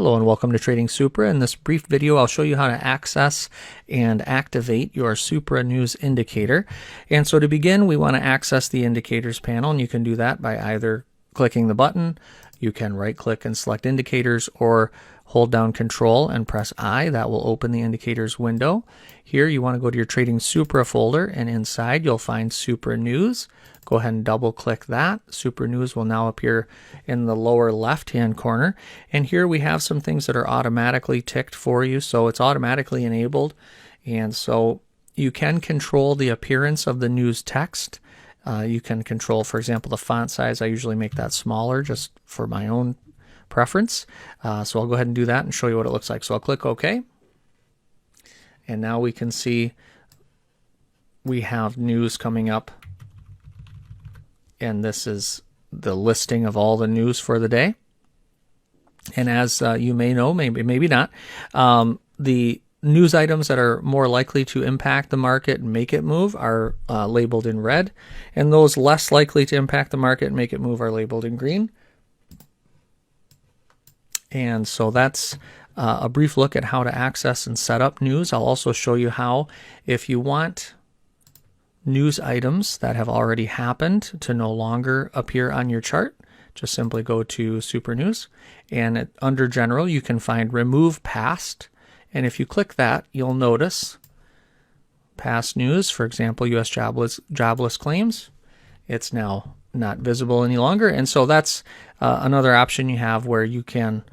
Hello and welcome to Trading Supra. In this brief video, I'll show you how to access and activate your SupraNews indicator. And so to begin, we want to access the indicators panel, and you can do that by either clicking the button, you can right click and select indicators, or hold down Control and press I. That will open the indicators window. Here you want to go to your Trading Supra folder, and inside you'll find SupraNews. Go ahead and double click that. SupraNews will now appear in the lower left hand corner, and here we have some things that are automatically ticked for you, so it's automatically enabled. And so you can control the appearance of the news text. You can control, for example, the font size. I usually make that smaller just for my own preference. So I'll go ahead and do that and show you what it looks like. So I'll click OK. And now we can see we have news coming up. And this is the listing of all the news for the day. And as you may know, maybe not, the news items that are more likely to impact the market and make it move are labeled in red, and those less likely to impact the market and make it move are labeled in green. And so that's a brief look at how to access and set up news. I'll also show you how, if you want news items that have already happened to no longer appear on your chart, just simply go to SupraNews, and under General you can find Remove Past, and if you click that, you'll notice past news, for example, U.S. jobless claims. It's now not visible any longer, and so that's another option you have where you can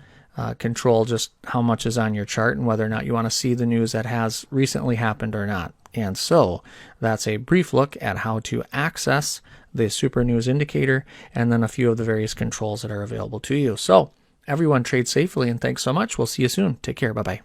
control just how much is on your chart and whether or not you want to see the news that has recently happened or not. And so that's a brief look at how to access the SupraNews indicator and then a few of the various controls that are available to you. So everyone, trade safely, and thanks so much. We'll see you soon. Take care. Bye-bye.